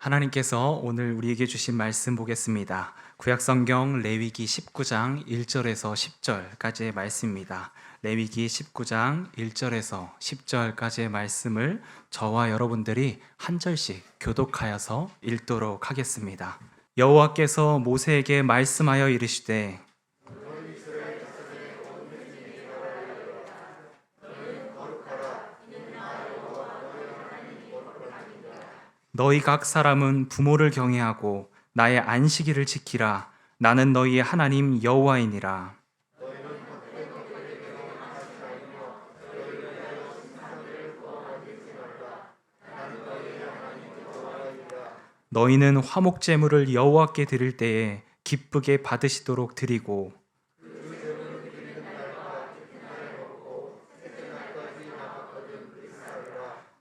하나님께서 오늘 우리에게 주신 말씀 보겠습니다. 구약성경 레위기 19장 1절에서 10절까지의 말씀입니다. 레위기 19장 1절에서 10절까지의 말씀을 저와 여러분들이 한 절씩 교독하여서 읽도록 하겠습니다. 여호와께서 모세에게 말씀하여 이르시되 너희 각 사람은 부모를 경외하고 나의 안식일을 지키라. 나는 너희의 하나님 여호와이니라. 너희는 화목 제물을 여호와께 드릴 때에 기쁘게 받으시도록 드리고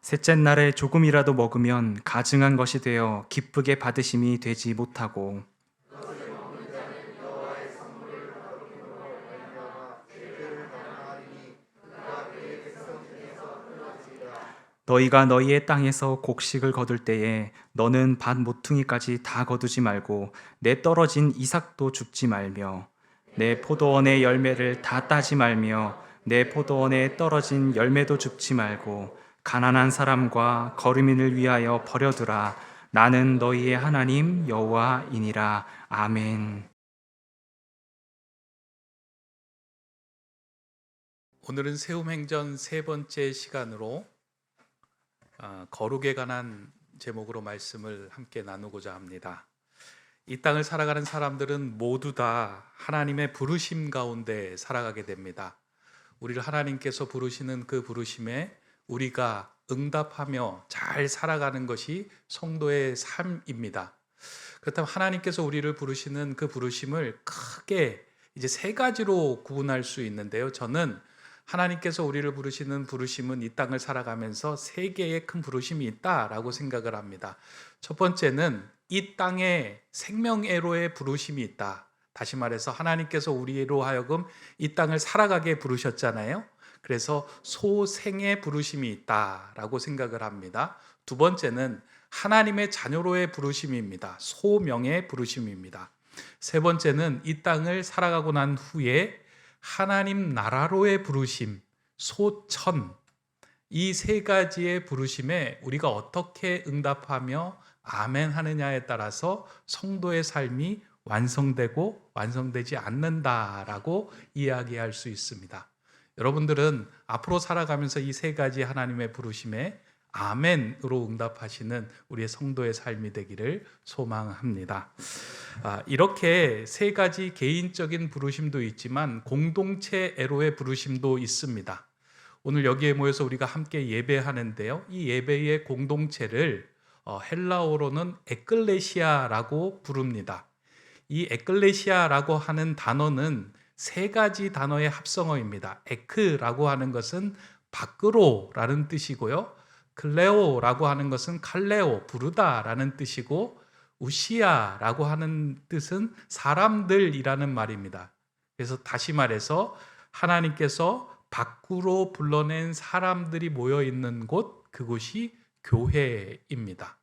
셋째 날에 조금이라도 먹으면 가증한 것이 되어 기쁘게 받으심이 되지 못하고 너희가 너희의 땅에서 곡식을 거둘 때에 너는 밭 모퉁이까지 다 거두지 말고 내 떨어진 이삭도 줍지 말며 내 포도원의 열매를 다 따지 말며 내 포도원에 떨어진 열매도 줍지 말고 가난한 사람과 거류민을 위하여 버려두라. 나는 너희의 하나님 여호와이니라. 아멘. 오늘은 세움행전 세 번째 시간으로 거룩에 관한 제목으로 말씀을 함께 나누고자 합니다. 이 땅을 살아가는 사람들은 모두 다 하나님의 부르심 가운데 살아가게 됩니다. 우리를 하나님께서 부르시는 그 부르심에 우리가 응답하며 잘 살아가는 것이 성도의 삶입니다. 그렇다면 하나님께서 우리를 부르시는 그 부르심을 크게 이제 세 가지로 구분할 수 있는데요. 저는 하나님께서 우리를 부르시는 부르심은 이 땅을 살아가면서 세 개의 큰 부르심이 있다라고 생각을 합니다. 첫 번째는 이 땅에 생명애로의 부르심이 있다. 다시 말해서 하나님께서 우리로 하여금 이 땅을 살아가게 부르셨잖아요. 그래서 소생의 부르심이 있다라고 생각을 합니다. 두 번째는 하나님의 자녀로의 부르심입니다. 소명의 부르심입니다. 세 번째는 이 땅을 살아가고 난 후에 하나님 나라로의 부르심, 소천, 이 세 가지의 부르심에 우리가 어떻게 응답하며 아멘 하느냐에 따라서 성도의 삶이 완성되고 완성되지 않는다라고 이야기할 수 있습니다. 여러분들은 앞으로 살아가면서 이 세 가지 하나님의 부르심에 아멘으로 응답하시는 우리의 성도의 삶이 되기를 소망합니다. 이렇게 세 가지 개인적인 부르심도 있지만 공동체애로의 부르심도 있습니다. 오늘 여기에 모여서 우리가 함께 예배하는데요. 이 예배의 공동체를 헬라어로는 에클레시아라고 부릅니다. 이 에클레시아라고 하는 단어는 세 가지 단어의 합성어입니다. 에크라고 하는 것은 밖으로라는 뜻이고요. 클레오라고 하는 것은 칼레오, 부르다라는 뜻이고, 우시아라고 하는 뜻은 사람들이라는 말입니다. 그래서 다시 말해서 하나님께서 밖으로 불러낸 사람들이 모여 있는 곳, 그곳이 교회입니다.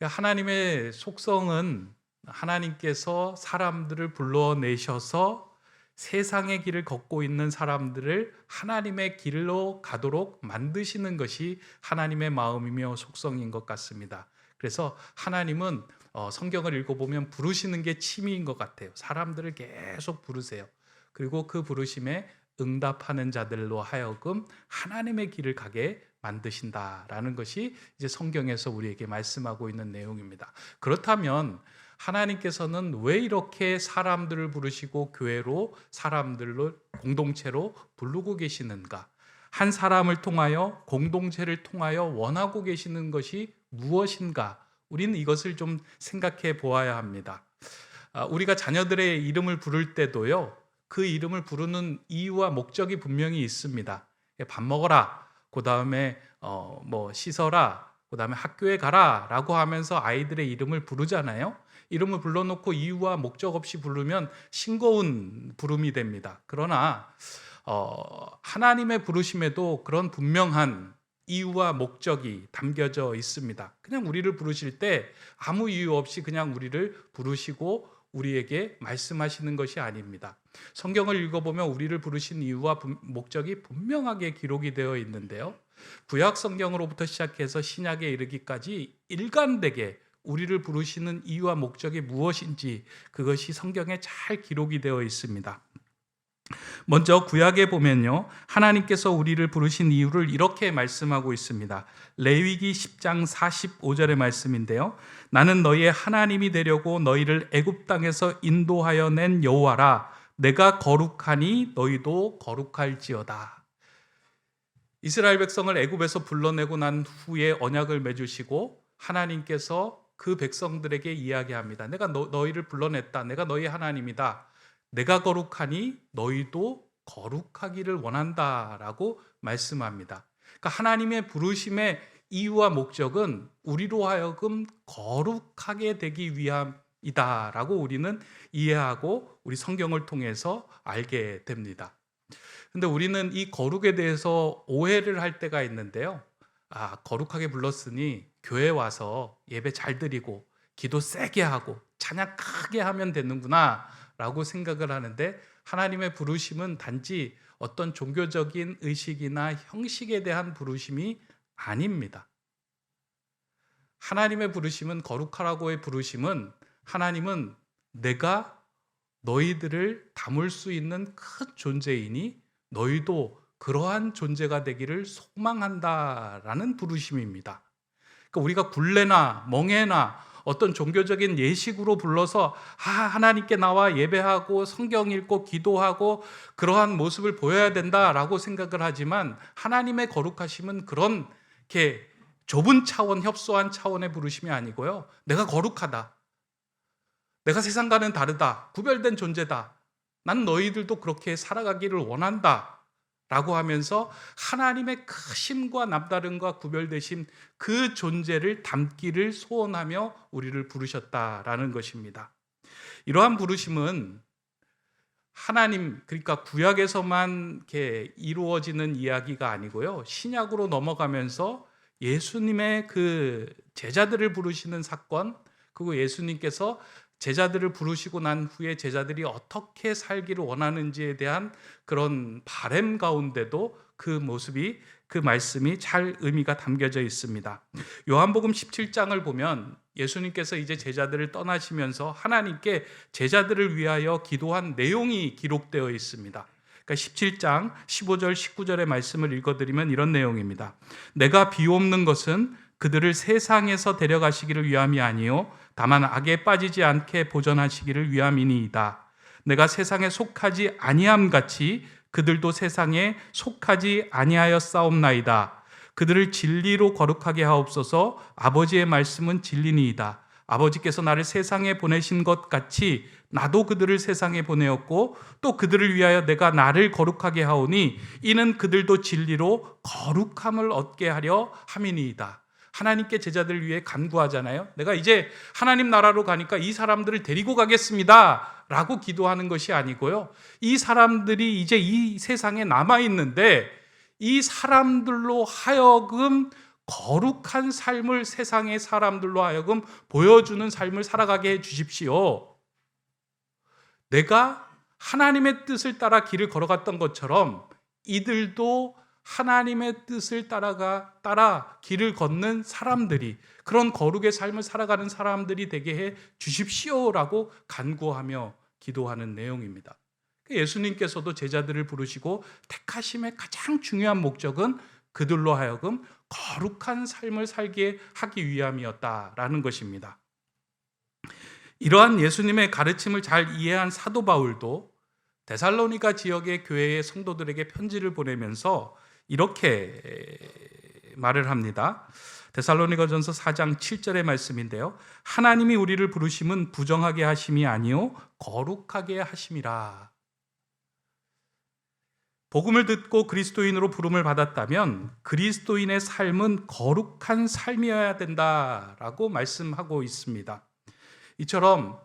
하나님의 속성은 하나님께서 사람들을 불러내셔서 세상의 길을 걷고 있는 사람들을 하나님의 길로 가도록 만드시는 것이 하나님의 마음이며 속성인 것 같습니다. 그래서 하나님은 성경을 읽어보면 부르시는 게 취미인 것 같아요. 사람들을 계속 부르세요. 그리고 그 부르심에 응답하는 자들로 하여금 하나님의 길을 가게 만드신다라는 것이 이제 성경에서 우리에게 말씀하고 있는 내용입니다. 그렇다면 하나님께서는 왜 이렇게 사람들을 부르시고 교회로 사람들로 공동체로 부르고 계시는가? 한 사람을 통하여 공동체를 통하여 원하고 계시는 것이 무엇인가? 우리는 이것을 좀 생각해 보아야 합니다. 우리가 자녀들의 이름을 부를 때도요, 그 이름을 부르는 이유와 목적이 분명히 있습니다. 밥 먹어라, 그 다음에 씻어라, 그 다음에 학교에 가라 라고 하면서 아이들의 이름을 부르잖아요. 이름을 불러놓고 이유와 목적 없이 부르면 싱거운 부름이 됩니다. 그러나 하나님의 부르심에도 그런 분명한 이유와 목적이 담겨져 있습니다. 그냥 우리를 부르실 때 아무 이유 없이 그냥 우리를 부르시고 우리에게 말씀하시는 것이 아닙니다. 성경을 읽어보면 우리를 부르신 이유와 목적이 분명하게 기록이 되어 있는데요. 구약 성경으로부터 시작해서 신약에 이르기까지 일관되게 우리를 부르시는 이유와 목적이 무엇인지 그것이 성경에 잘 기록이 되어 있습니다. 먼저 구약에 보면요, 하나님께서 우리를 부르신 이유를 이렇게 말씀하고 있습니다. 레위기 10장 45절의 말씀인데요, 나는 너희의 하나님이 되려고 너희를 애굽 땅에서 인도하여 낸 여호와라. 내가 거룩하니 너희도 거룩할지어다. 이스라엘 백성을 애굽에서 불러내고 난 후에 언약을 맺으시고 하나님께서 그 백성들에게 이야기합니다. 내가 너희를 불러냈다. 내가 너희 하나님이다. 내가 거룩하니 너희도 거룩하기를 원한다라고 말씀합니다. 그러니까 하나님의 부르심의 이유와 목적은 우리로 하여금 거룩하게 되기 위함이다라고 우리는 이해하고 우리 성경을 통해서 알게 됩니다. 근데 우리는 이 거룩에 대해서 오해를 할 때가 있는데요. 거룩하게 불렀으니 교회 와서 예배 잘 드리고 기도 세게 하고 찬양 크게 하면 되는구나 라고 생각을 하는데, 하나님의 부르심은 단지 어떤 종교적인 의식이나 형식에 대한 부르심이 아닙니다. 하나님의 부르심은, 거룩하라고의 부르심은, 하나님은 내가 너희들을 담을 수 있는 큰 존재이니 너희도 그러한 존재가 되기를 소망한다라는 부르심입니다. 그러니까 우리가 굴레나 멍해나 어떤 종교적인 예식으로 불러서 하나님께 나와 예배하고 성경 읽고 기도하고 그러한 모습을 보여야 된다라고 생각을 하지만, 하나님의 거룩하심은 그런 게 좁은 차원, 협소한 차원의 부르심이 아니고요, 내가 거룩하다, 내가 세상과는 다르다, 구별된 존재다, 난 너희들도 그렇게 살아가기를 원한다 라고 하면서 하나님의 크심과 남다름과 구별되신 그 존재를 담기를 소원하며 우리를 부르셨다라는 것입니다. 이러한 부르심은 하나님, 그러니까 구약에서만 이렇게 이루어지는 이야기가 아니고요, 신약으로 넘어가면서 예수님의 그 제자들을 부르시는 사건, 그리고 예수님께서 제자들을 부르시고 난 후에 제자들이 어떻게 살기를 원하는지에 대한 그런 바램 가운데도 그 모습이, 그 말씀이 잘 의미가 담겨져 있습니다. 요한복음 17장을 보면 예수님께서 이제 제자들을 떠나시면서 하나님께 제자들을 위하여 기도한 내용이 기록되어 있습니다. 그러니까 17장 15절 19절의 말씀을 읽어드리면 이런 내용입니다. 내가 비옵는 것은 그들을 세상에서 데려가시기를 위함이 아니요 다만 악에 빠지지 않게 보전하시기를 위함이니이다. 내가 세상에 속하지 아니함 같이 그들도 세상에 속하지 아니하였사옵나이다. 그들을 진리로 거룩하게 하옵소서. 아버지의 말씀은 진리니이다. 아버지께서 나를 세상에 보내신 것 같이 나도 그들을 세상에 보내었고 또 그들을 위하여 내가 나를 거룩하게 하오니 이는 그들도 진리로 거룩함을 얻게 하려 함이니이다. 하나님께 제자들을 위해 간구하잖아요. 내가 이제 하나님 나라로 가니까 이 사람들을 데리고 가겠습니다 라고 기도하는 것이 아니고요, 이 사람들이 이제 이 세상에 남아있는데 이 사람들로 하여금 거룩한 삶을 세상의 사람들로 하여금 보여주는 삶을 살아가게 해 주십시오. 내가 하나님의 뜻을 따라 길을 걸어갔던 것처럼 이들도 하나님의 뜻을 따라 길을 걷는 사람들이, 그런 거룩의 삶을 살아가는 사람들이 되게 해 주십시오라고 간구하며 기도하는 내용입니다. 예수님께서도 제자들을 부르시고 택하심의 가장 중요한 목적은 그들로 하여금 거룩한 삶을 살게 하기 위함이었다라는 것입니다. 이러한 예수님의 가르침을 잘 이해한 사도 바울도 데살로니가 지역의 교회의 성도들에게 편지를 보내면서 이렇게 말을 합니다. 데살로니가전서 4장 7절의 말씀인데요. 하나님이 우리를 부르심은 부정하게 하심이 아니요 거룩하게 하심이라. 복음을 듣고 그리스도인으로 부름을 받았다면 그리스도인의 삶은 거룩한 삶이어야 된다라고 말씀하고 있습니다. 이처럼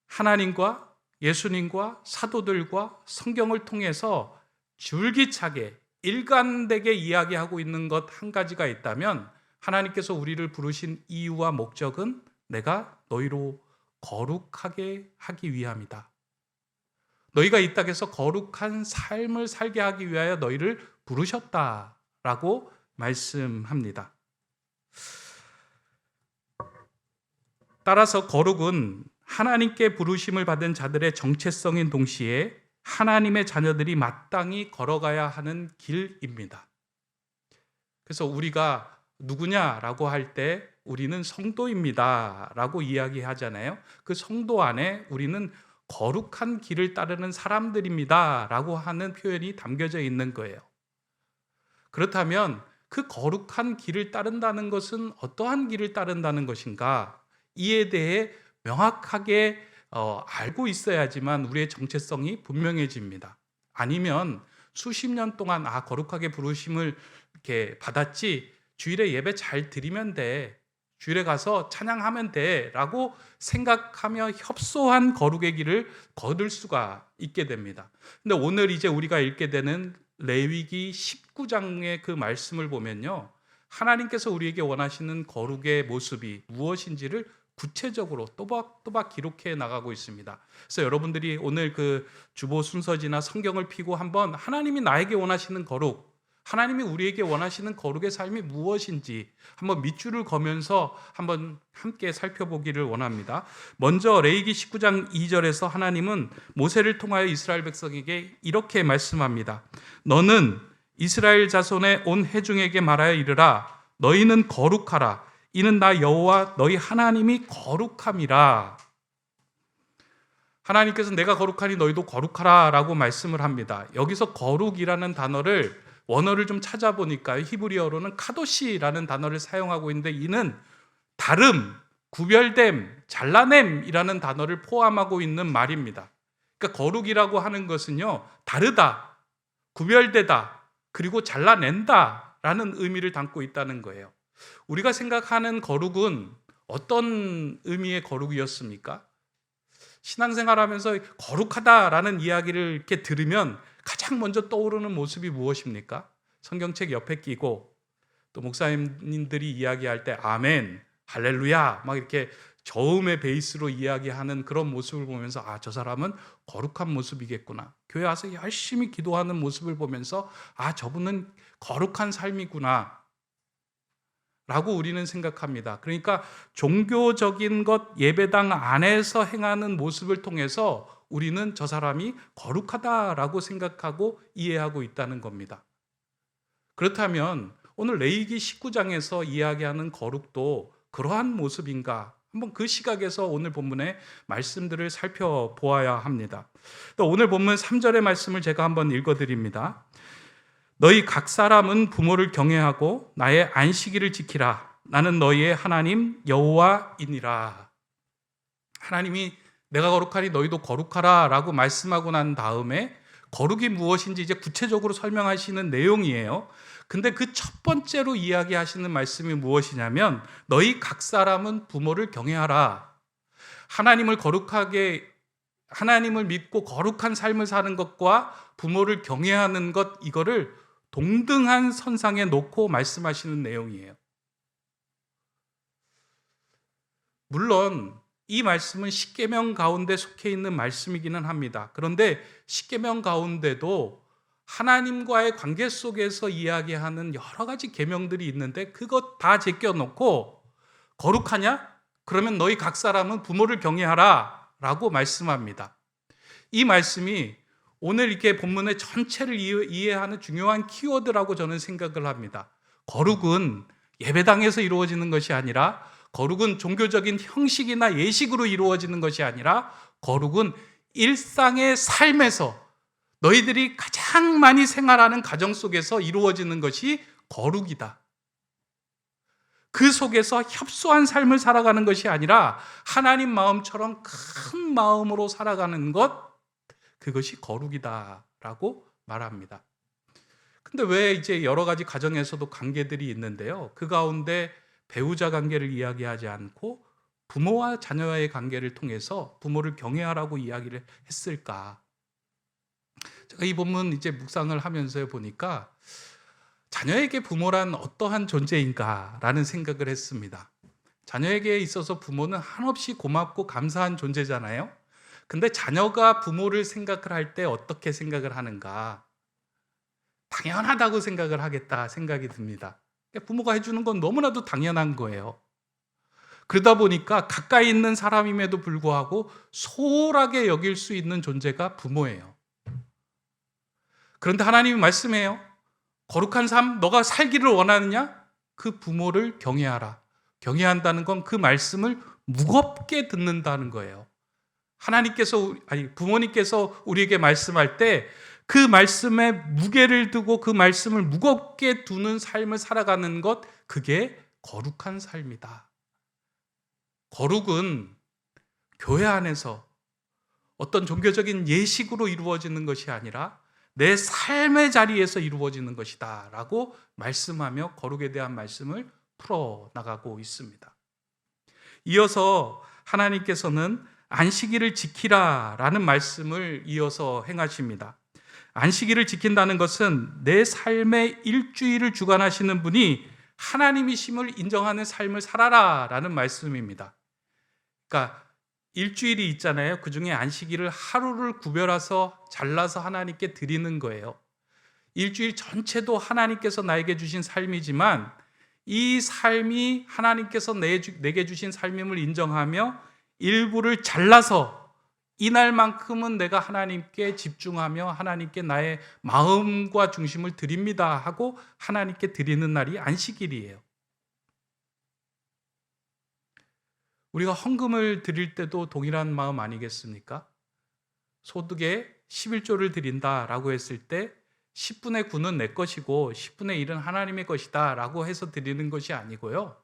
하나님과 예수님과 사도들과 성경을 통해서 줄기차게 일관되게 이야기하고 있는 것 한 가지가 있다면 하나님께서 우리를 부르신 이유와 목적은 내가 너희로 거룩하게 하기 위함이다. 너희가 이 땅에서 거룩한 삶을 살게 하기 위하여 너희를 부르셨다라고 말씀합니다. 따라서 거룩은 하나님께 부르심을 받은 자들의 정체성인 동시에 하나님의 자녀들이 마땅히 걸어가야 하는 길입니다. 그래서 우리가 누구냐라고 할 때 우리는 성도입니다라고 이야기하잖아요. 그 성도 안에 우리는 거룩한 길을 따르는 사람들입니다라고 하는 표현이 담겨져 있는 거예요. 그렇다면 그 거룩한 길을 따른다는 것은 어떠한 길을 따른다는 것인가? 이에 대해 명확하게 알고 있어야지만 우리의 정체성이 분명해집니다. 아니면 수십 년 동안 거룩하게 부르심을 이렇게 받았지, 주일에 예배 잘 드리면 돼, 주일에 가서 찬양하면 돼라고 생각하며 협소한 거룩의 길을 거둘 수가 있게 됩니다. 근데 오늘 이제 우리가 읽게 되는 레위기 19장의 그 말씀을 보면요, 하나님께서 우리에게 원하시는 거룩의 모습이 무엇인지를 구체적으로 또박또박 기록해 나가고 있습니다. 그래서 여러분들이 오늘 그 주보 순서지나 성경을 펴고 한번 하나님이 나에게 원하시는 거룩, 하나님이 우리에게 원하시는 거룩의 삶이 무엇인지 한번 밑줄을 거면서 한번 함께 살펴보기를 원합니다. 먼저 레위기 19장 2절에서 하나님은 모세를 통하여 이스라엘 백성에게 이렇게 말씀합니다. 너는 이스라엘 자손의 온 회중에게 말하여 이르라. 너희는 거룩하라. 이는 나 여호와 너희 하나님이 거룩함이라. 하나님께서 내가 거룩하니 너희도 거룩하라 라고 말씀을 합니다. 여기서 거룩이라는 단어를 원어를 좀 찾아보니까 히브리어로는 카도시라는 단어를 사용하고 있는데, 이는 다름, 구별됨, 잘라냄이라는 단어를 포함하고 있는 말입니다. 그러니까 거룩이라고 하는 것은요, 다르다, 구별되다, 그리고 잘라낸다 라는 의미를 담고 있다는 거예요. 우리가 생각하는 거룩은 어떤 의미의 거룩이었습니까? 신앙생활하면서 거룩하다라는 이야기를 이렇게 들으면 가장 먼저 떠오르는 모습이 무엇입니까? 성경책 옆에 끼고 또 목사님들이 이야기할 때 아멘, 할렐루야 막 이렇게 저음의 베이스로 이야기하는 그런 모습을 보면서 저 사람은 거룩한 모습이겠구나. 교회 와서 열심히 기도하는 모습을 보면서 저분은 거룩한 삶이구나 라고 우리는 생각합니다. 그러니까 종교적인 것, 예배당 안에서 행하는 모습을 통해서 우리는 저 사람이 거룩하다라고 생각하고 이해하고 있다는 겁니다. 그렇다면 오늘 레위기 19장에서 이야기하는 거룩도 그러한 모습인가? 한번 그 시각에서 오늘 본문의 말씀들을 살펴보아야 합니다. 또 오늘 본문 3절의 말씀을 제가 한번 읽어드립니다. 너희 각 사람은 부모를 경외하고 나의 안식일을 지키라. 나는 너희의 하나님 여호와이니라. 하나님이 내가 거룩하니 너희도 거룩하라 라고 말씀하고 난 다음에 거룩이 무엇인지 이제 구체적으로 설명하시는 내용이에요. 근데 그 첫 번째로 이야기하시는 말씀이 무엇이냐면 너희 각 사람은 부모를 경외하라. 하나님을 믿고 거룩한 삶을 사는 것과 부모를 경외하는 것, 이거를 동등한 선상에 놓고 말씀하시는 내용이에요. 물론 이 말씀은 십계명 가운데 속해 있는 말씀이기는 합니다. 그런데 십계명 가운데도 하나님과의 관계 속에서 이야기하는 여러 가지 계명들이 있는데 그것 다 제껴놓고 거룩하냐? 그러면 너희 각 사람은 부모를 경외하라 라고 말씀합니다. 이 말씀이 오늘 이렇게 본문의 전체를 이해하는 중요한 키워드라고 저는 생각을 합니다. 거룩은 예배당에서 이루어지는 것이 아니라, 거룩은 종교적인 형식이나 예식으로 이루어지는 것이 아니라, 거룩은 일상의 삶에서 너희들이 가장 많이 생활하는 가정 속에서 이루어지는 것이 거룩이다. 그 속에서 협소한 삶을 살아가는 것이 아니라 하나님 마음처럼 큰 마음으로 살아가는 것, 그것이 거룩이다라고 말합니다. 근데 왜 이제 여러 가지 가정에서도 관계들이 있는데요, 그 가운데 배우자 관계를 이야기하지 않고 부모와 자녀와의 관계를 통해서 부모를 경외하라고 이야기를 했을까? 제가 이 본문 이제 묵상을 하면서 보니까 자녀에게 부모란 어떠한 존재인가라는 생각을 했습니다. 자녀에게 있어서 부모는 한없이 고맙고 감사한 존재잖아요. 근데 자녀가 부모를 생각을 할 때 어떻게 생각을 하는가? 당연하다고 생각을 하겠다 생각이 듭니다. 부모가 해주는 건 너무나도 당연한 거예요. 그러다 보니까 가까이 있는 사람임에도 불구하고 소홀하게 여길 수 있는 존재가 부모예요. 그런데 하나님이 말씀해요. 거룩한 삶 너가 살기를 원하느냐? 그 부모를 경외하라. 경외한다는 건 그 말씀을 무겁게 듣는다는 거예요. 부모님께서 우리에게 말씀할 때 그 말씀에 무게를 두고 그 말씀을 무겁게 두는 삶을 살아가는 것, 그게 거룩한 삶이다. 거룩은 교회 안에서 어떤 종교적인 예식으로 이루어지는 것이 아니라 내 삶의 자리에서 이루어지는 것이다 라고 말씀하며 거룩에 대한 말씀을 풀어나가고 있습니다. 이어서 하나님께서는 안식일을 지키라 라는 말씀을 이어서 행하십니다. 안식일을 지킨다는 것은 내 삶의 일주일을 주관하시는 분이 하나님이심을 인정하는 삶을 살아라 라는 말씀입니다. 그러니까 일주일이 있잖아요. 그 중에 안식일을 하루를 구별해서 잘라서 하나님께 드리는 거예요. 일주일 전체도 하나님께서 나에게 주신 삶이지만 이 삶이 하나님께서 내게 주신 삶임을 인정하며 일부를 잘라서 이날만큼은 내가 하나님께 집중하며 하나님께 나의 마음과 중심을 드립니다 하고 하나님께 드리는 날이 안식일이에요. 우리가 헌금을 드릴 때도 동일한 마음 아니겠습니까? 소득의 11조를 드린다라고 했을 때 10분의 9는 내 것이고 10분의 1은 하나님의 것이다 라고 해서 드리는 것이 아니고요.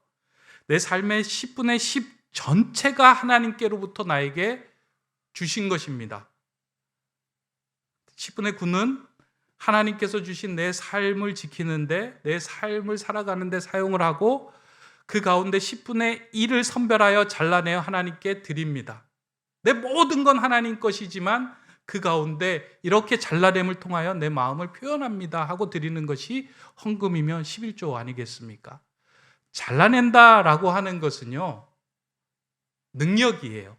내 삶의 10분의 10 전체가 하나님께로부터 나에게 주신 것입니다. 10분의 9는 하나님께서 주신 내 삶을 지키는데, 내 삶을 살아가는데 사용을 하고 그 가운데 10분의 1을 선별하여 잘라내어 하나님께 드립니다. 내 모든 건 하나님 것이지만 그 가운데 이렇게 잘라냄을 통하여 내 마음을 표현합니다 하고 드리는 것이 헌금이면 11조 아니겠습니까? 잘라낸다라고 하는 것은요, 능력이에요.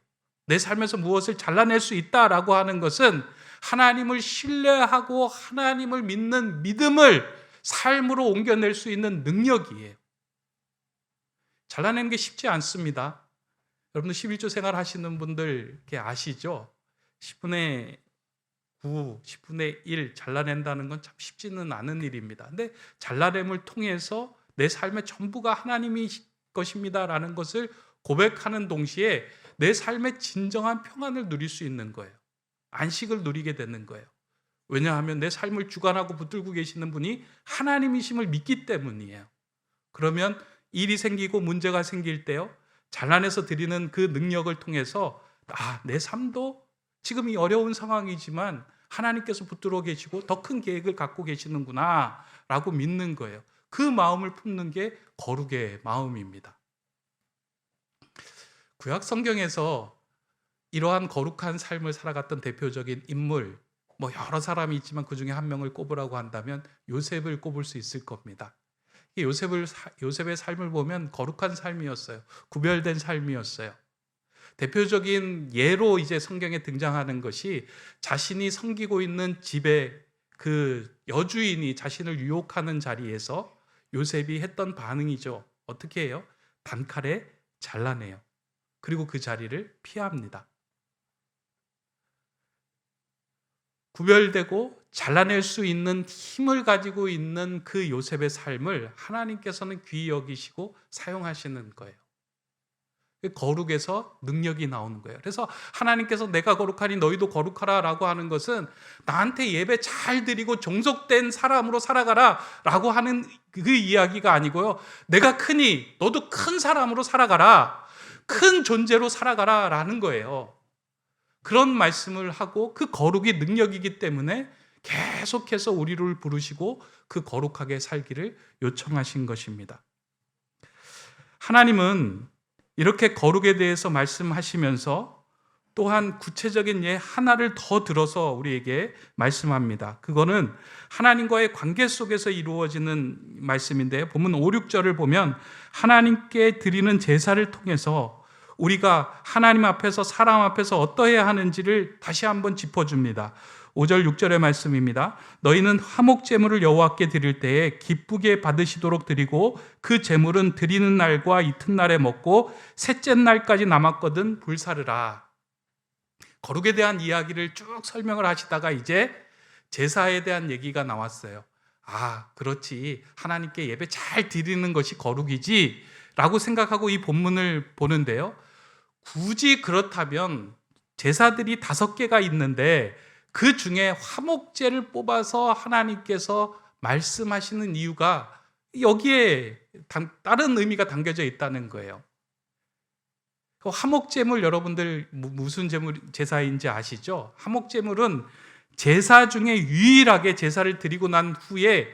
내 삶에서 무엇을 잘라낼 수 있다라고 하는 것은 하나님을 신뢰하고 하나님을 믿는 믿음을 삶으로 옮겨낼 수 있는 능력이에요. 잘라내는 게 쉽지 않습니다. 여러분들 11조 생활 하시는 분들 이렇게 아시죠? 10분의 9, 10분의 1 잘라낸다는 건 참 쉽지는 않은 일입니다. 근데 잘라냄을 통해서 내 삶의 전부가 하나님이 것입니다라는 것을 고백하는 동시에 내 삶의 진정한 평안을 누릴 수 있는 거예요. 안식을 누리게 되는 거예요. 왜냐하면 내 삶을 주관하고 붙들고 계시는 분이 하나님이심을 믿기 때문이에요. 그러면 일이 생기고 문제가 생길 때요, 잘라내서 드리는 그 능력을 통해서 내 삶도 지금 이 어려운 상황이지만 하나님께서 붙들어 계시고 더 큰 계획을 갖고 계시는구나 라고 믿는 거예요. 그 마음을 품는 게 거룩의 마음입니다. 구약 성경에서 이러한 거룩한 삶을 살아갔던 대표적인 인물, 여러 사람이 있지만 그 중에 한 명을 꼽으라고 한다면 요셉을 꼽을 수 있을 겁니다. 요셉의 삶을 보면 거룩한 삶이었어요. 구별된 삶이었어요. 대표적인 예로 이제 성경에 등장하는 것이 자신이 섬기고 있는 집에 그 여주인이 자신을 유혹하는 자리에서 요셉이 했던 반응이죠. 어떻게 해요? 단칼에 잘라내요. 그리고 그 자리를 피합니다. 구별되고 잘라낼 수 있는 힘을 가지고 있는 그 요셉의 삶을 하나님께서는 귀히 여기시고 사용하시는 거예요. 거룩에서 능력이 나오는 거예요. 그래서 하나님께서 내가 거룩하니 너희도 거룩하라 라고 하는 것은 나한테 예배 잘 드리고 종속된 사람으로 살아가라 라고 하는 그 이야기가 아니고요, 내가 크니 너도 큰 사람으로 살아가라, 큰 존재로 살아가라 라는 거예요. 그런 말씀을 하고 그 거룩이 능력이기 때문에 계속해서 우리를 부르시고 그 거룩하게 살기를 요청하신 것입니다. 하나님은 이렇게 거룩에 대해서 말씀하시면서 또한 구체적인 예 하나를 더 들어서 우리에게 말씀합니다. 그거는 하나님과의 관계 속에서 이루어지는 말씀인데, 본문 5, 6절을 보면 하나님께 드리는 제사를 통해서 우리가 하나님 앞에서 사람 앞에서 어떠해야 하는지를 다시 한번 짚어줍니다. 5절 6절의 말씀입니다. 너희는 화목 제물을 여호와께 드릴 때에 기쁘게 받으시도록 드리고 그 제물은 드리는 날과 이튿날에 먹고 셋째 날까지 남았거든 불사르라. 거룩에 대한 이야기를 쭉 설명을 하시다가 이제 제사에 대한 얘기가 나왔어요. 아, 그렇지. 하나님께 예배 잘 드리는 것이 거룩이지 라고 생각하고 이 본문을 보는데요. 굳이 그렇다면 제사들이 5개가 있는데 그 중에 화목제를 뽑아서 하나님께서 말씀하시는 이유가 여기에 다른 의미가 담겨져 있다는 거예요. 화목제물 여러분들 무슨 제사인지 아시죠? 화목제물은 제사 중에 유일하게 제사를 드리고 난 후에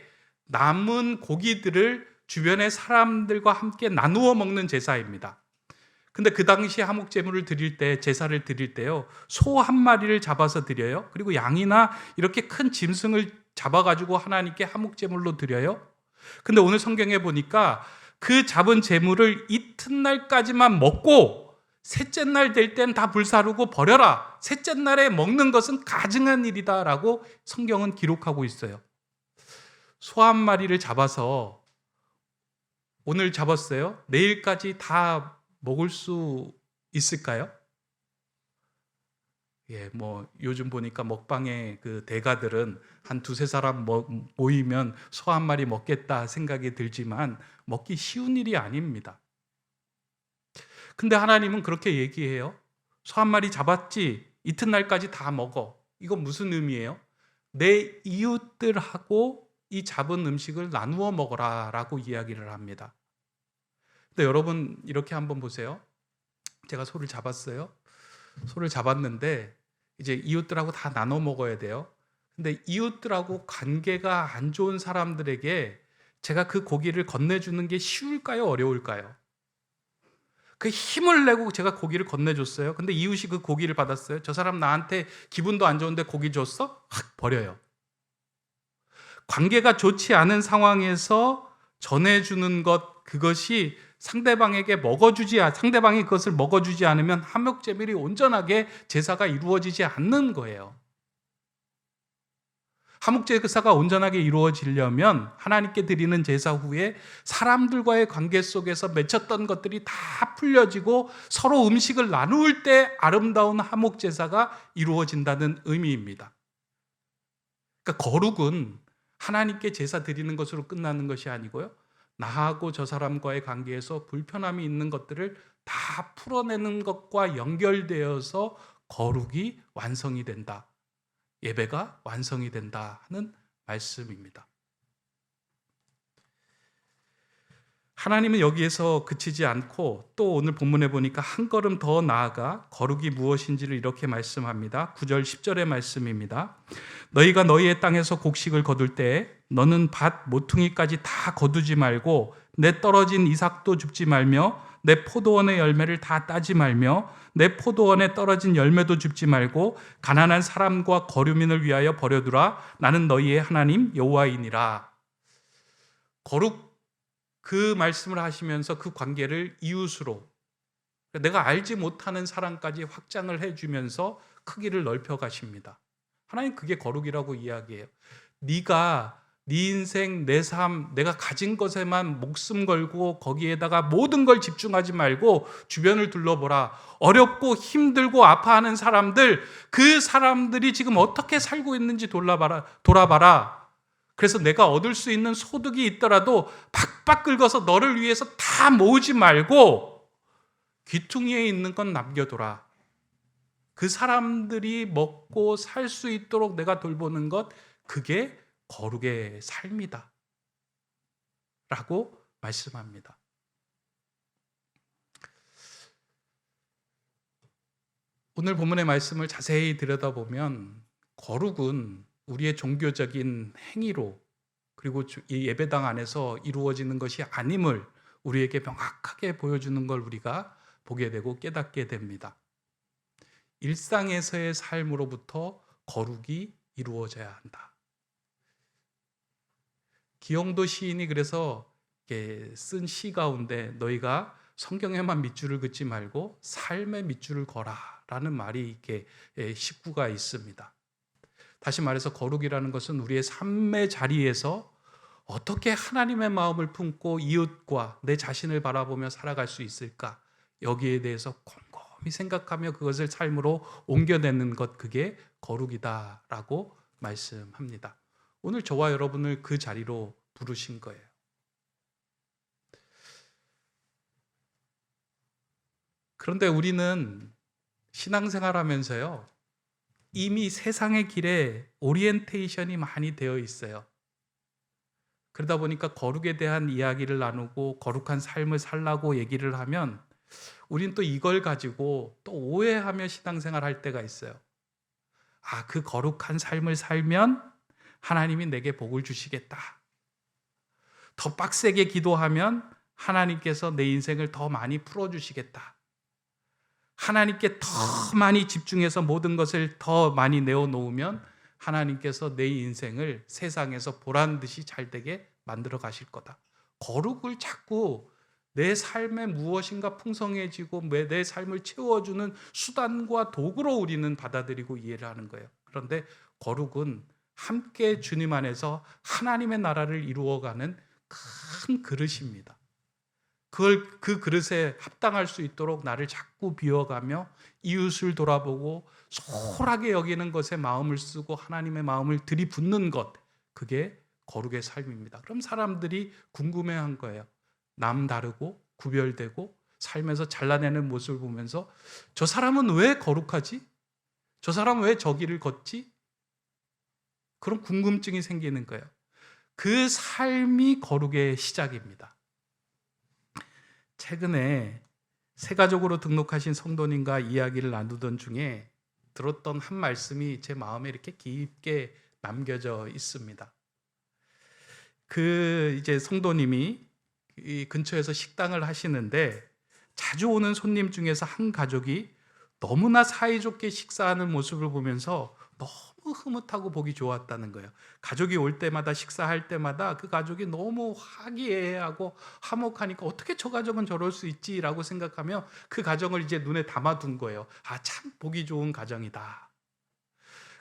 남은 고기들을 주변의 사람들과 함께 나누어 먹는 제사입니다. 근데 그 당시 화목제물을 드릴 때, 제사를 드릴 때요, 소 한 마리를 잡아서 드려요. 그리고 양이나 이렇게 큰 짐승을 잡아가지고 하나님께 화목제물로 드려요. 근데 오늘 성경에 보니까 그 잡은 제물을 이튿날까지만 먹고 셋째 날 될 땐 다 불사르고 버려라. 셋째 날에 먹는 것은 가증한 일이다라고 성경은 기록하고 있어요. 소 한 마리를 잡아서 오늘 잡았어요. 내일까지 다 먹을 수 있을까요? 예, 뭐 요즘 보니까 먹방의 그 대가들은 한 2-3사람 모이면 소 한 마리 먹겠다 생각이 들지만 먹기 쉬운 일이 아닙니다. 근데 하나님은 그렇게 얘기해요. 소 한 마리 잡았지? 이튿날까지 다 먹어. 이건 무슨 의미예요? 내 이웃들하고 이 잡은 음식을 나누어 먹어라 라고 이야기를 합니다. 근데 여러분 이렇게 한번 보세요. 제가 소를 잡았어요. 소를 잡았는데 이제 이웃들하고 다 나눠 먹어야 돼요. 근데 이웃들하고 관계가 안 좋은 사람들에게 제가 그 고기를 건네주는 게 쉬울까요? 어려울까요? 그 힘을 내고 제가 고기를 건네줬어요. 근데 이웃이 그 고기를 받았어요. 저 사람 나한테 기분도 안 좋은데 고기 줬어? 확 버려요. 관계가 좋지 않은 상황에서 전해주는 것, 그것이 상대방이 그것을 먹어주지 않으면 화목제물이 온전하게 제사가 이루어지지 않는 거예요. 화목제사가 온전하게 이루어지려면 하나님께 드리는 제사 후에 사람들과의 관계 속에서 맺혔던 것들이 다 풀려지고 서로 음식을 나눌 때 아름다운 화목제사가 이루어진다는 의미입니다. 그러니까 거룩은 하나님께 제사 드리는 것으로 끝나는 것이 아니고요, 나하고 저 사람과의 관계에서 불편함이 있는 것들을 다 풀어내는 것과 연결되어서 거룩이 완성이 된다. 예배가 완성이 된다 하는 말씀입니다. 하나님은 여기에서 그치지 않고 또 오늘 본문에 보니까 한 걸음 더 나아가 거룩이 무엇인지를 이렇게 말씀합니다. 9절 10절의 말씀입니다. 너희가 너희의 땅에서 곡식을 거둘 때 너는 밭 모퉁이까지 다 거두지 말고 내 떨어진 이삭도 줍지 말며 내 포도원의 열매를 다 따지 말며 내 포도원에 떨어진 열매도 줍지 말고 가난한 사람과 거류민을 위하여 버려두라. 나는 너희의 하나님 여호와이니라. 거룩, 그 말씀을 하시면서 그 관계를 이웃으로, 내가 알지 못하는 사람까지 확장을 해주면서 크기를 넓혀 가십니다. 하나님 그게 거룩이라고 이야기해요. 네가 네 인생, 내 삶, 내가 가진 것에만 목숨 걸고 거기에다가 모든 걸 집중하지 말고 주변을 둘러보라. 어렵고 힘들고 아파하는 사람들, 그 사람들이 지금 어떻게 살고 있는지 돌아봐라. 그래서 내가 얻을 수 있는 소득이 있더라도 박박 긁어서 너를 위해서 다 모으지 말고 귀퉁이에 있는 건 남겨둬라. 그 사람들이 먹고 살 수 있도록 내가 돌보는 것, 그게 거룩의 삶이다 라고 말씀합니다. 오늘 본문의 말씀을 자세히 들여다보면 거룩은 우리의 종교적인 행위로, 그리고 이 예배당 안에서 이루어지는 것이 아님을 우리에게 명확하게 보여주는 걸 우리가 보게 되고 깨닫게 됩니다. 일상에서의 삶으로부터 거룩이 이루어져야 한다. 기영도 시인이 그래서 쓴 시 가운데 너희가 성경에만 밑줄을 긋지 말고 삶의 밑줄을 거라라는 말이 이렇게 식구가 있습니다. 다시 말해서 거룩이라는 것은 우리의 삶의 자리에서 어떻게 하나님의 마음을 품고 이웃과 내 자신을 바라보며 살아갈 수 있을까? 여기에 대해서 곰곰이 생각하며 그것을 삶으로 옮겨내는 것, 그게 거룩이다라고 말씀합니다. 오늘 저와 여러분을 그 자리로 부르신 거예요. 그런데 우리는 신앙생활 하면서요, 이미 세상의 길에 오리엔테이션이 많이 되어 있어요. 그러다 보니까 거룩에 대한 이야기를 나누고 거룩한 삶을 살라고 얘기를 하면 우린 또 이걸 가지고 또 오해하며 신앙생활 할 때가 있어요. 아, 그 거룩한 삶을 살면 하나님이 내게 복을 주시겠다. 더 빡세게 기도하면 하나님께서 내 인생을 더 많이 풀어주시겠다. 하나님께 더 많이 집중해서 모든 것을 더 많이 내어놓으면 하나님께서 내 인생을 세상에서 보란듯이 잘되게 만들어 가실 거다. 거룩을 자꾸 내 삶에 무엇인가 풍성해지고 내 삶을 채워주는 수단과 도구로 우리는 받아들이고 이해를 하는 거예요. 그런데 거룩은 함께 주님 안에서 하나님의 나라를 이루어가는 큰 그릇입니다. 그 그릇에 합당할 수 있도록 나를 자꾸 비워가며 이웃을 돌아보고 소홀하게 여기는 것에 마음을 쓰고 하나님의 마음을 들이붓는 것, 그게 거룩의 삶입니다. 그럼 사람들이 궁금해한 거예요. 남 다르고 구별되고 삶에서 잘라내는 모습을 보면서 저 사람은 왜 거룩하지? 저 사람은 왜 저 길을 걷지? 그런 궁금증이 생기는 거예요. 그 삶이 거룩의 시작입니다. 최근에 새가족으로 등록하신 성도님과 이야기를 나누던 중에 들었던 한 말씀이 제 마음에 이렇게 깊게 남겨져 있습니다. 이제 성도님이 이 근처에서 식당을 하시는데 자주 오는 손님 중에서 한 가족이 너무나 사이좋게 식사하는 모습을 보면서 너무 흐뭇하고 보기 좋았다는 거예요. 가족이 올 때마다 식사할 때마다 그 가족이 너무 화기애애하고 화목하니까 어떻게 저 가족은 저럴 수 있지라고 생각하며 그 가정을 이제 눈에 담아둔 거예요. 아, 참 보기 좋은 가정이다.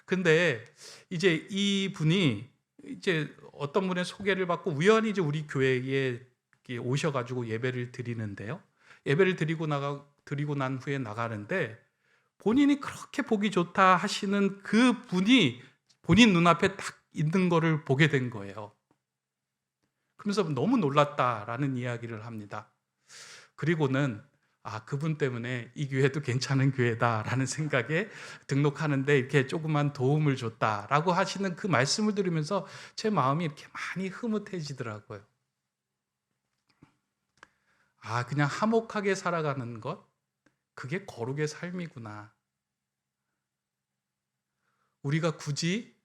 근데 이제 이 분이 이제 어떤 분의 소개를 받고 우연히 이제 우리 교회에 오셔가지고 예배를 드리는데요. 예배를 드리고 난 후에 나가는데 본인이 그렇게 보기 좋다 하시는 그 분이 본인 눈앞에 딱 있는 거를 보게 된 거예요. 그러면서 너무 놀랐다라는 이야기를 합니다. 그리고는 그분 때문에 이 교회도 괜찮은 교회다라는 생각에 등록하는데 이렇게 조그만 도움을 줬다라고 하시는 그 말씀을 들으면서 제 마음이 이렇게 많이 흐뭇해지더라고요. 그냥 화목하게 살아가는 것, 그게 거룩의 삶이구나. 우리가 굳이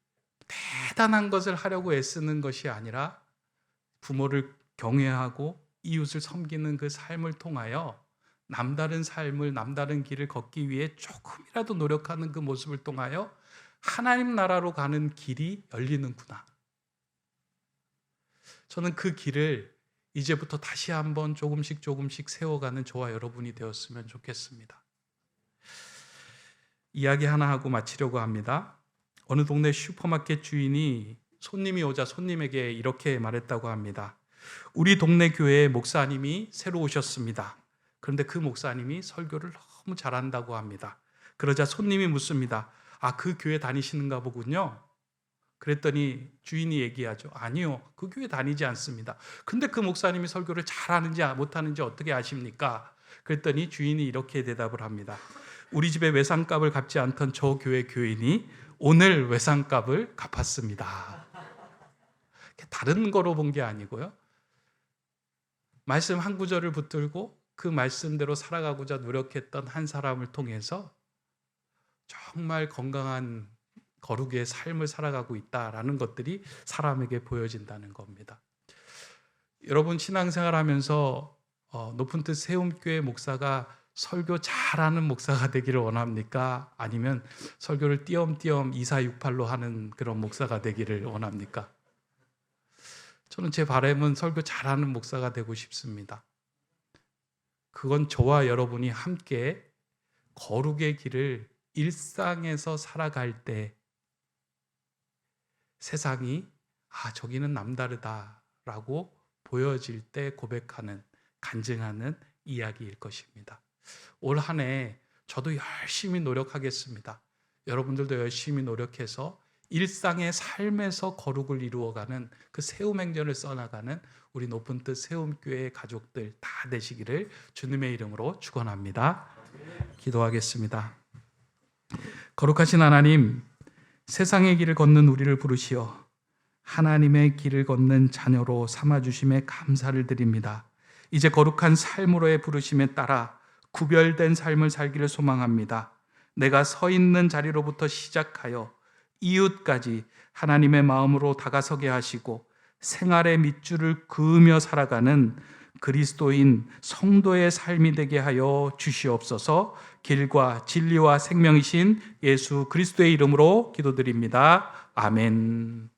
대단한 것을 하려고 애쓰는 것이 아니라 부모를 경외하고 이웃을 섬기는 그 삶을 통하여 남다른 삶을, 남다른 길을 걷기 위해 조금이라도 노력하는 그 모습을 통하여 하나님 나라로 가는 길이 열리는구나. 저는 그 길을 이제부터 다시 한번 조금씩 세워가는 저와 여러분이 되었으면 좋겠습니다. 이야기 하나 하고 마치려고 합니다. 어느 동네 슈퍼마켓 주인이 손님이 오자 손님에게 이렇게 말했다고 합니다. 우리 동네 교회에 목사님이 새로 오셨습니다. 그런데 그 목사님이 설교를 너무 잘한다고 합니다. 그러자 손님이 묻습니다. 그 교회 다니시는가 보군요. 그랬더니 주인이 얘기하죠. 아니요, 그 교회 다니지 않습니다. 근데 그 목사님이 설교를 잘하는지 못하는지 어떻게 아십니까? 그랬더니 주인이 이렇게 대답을 합니다. 우리 집에 외상값을 갚지 않던 저 교회 교인이 오늘 외상값을 갚았습니다. 다른 거로 본 게 아니고요. 말씀 한 구절을 붙들고 그 말씀대로 살아가고자 노력했던 한 사람을 통해서 정말 건강한 거룩의 삶을 살아가고 있다라는 것들이 사람에게 보여진다는 겁니다. 여러분 신앙생활 하면서 높은 뜻 세움교회 목사가 설교 잘하는 목사가 되기를 원합니까? 아니면 설교를 띄엄띄엄 2468로 하는 그런 목사가 되기를 원합니까? 저는 제 바람은 설교 잘하는 목사가 되고 싶습니다. 그건 저와 여러분이 함께 거룩의 길을 일상에서 살아갈 때 세상이 저기는 남다르다라고 보여질 때 고백하는, 간증하는 이야기일 것입니다. 올 한 해 저도 열심히 노력하겠습니다. 여러분들도 열심히 노력해서 일상의 삶에서 거룩을 이루어가는 그 세움행전을 써나가는 우리 높은 뜻 세움교회 가족들 다 되시기를 주님의 이름으로 축원합니다. 기도하겠습니다. 거룩하신 하나님, 세상의 길을 걷는 우리를 부르시어 하나님의 길을 걷는 자녀로 삼아주심에 감사를 드립니다. 이제 거룩한 삶으로의 부르심에 따라 구별된 삶을 살기를 소망합니다. 내가 서 있는 자리로부터 시작하여 이웃까지 하나님의 마음으로 다가서게 하시고 생활의 밑줄을 그으며 살아가는 그리스도인 성도의 삶이 되게 하여 주시옵소서. 길과 진리와 생명이신 예수 그리스도의 이름으로 기도드립니다. 아멘.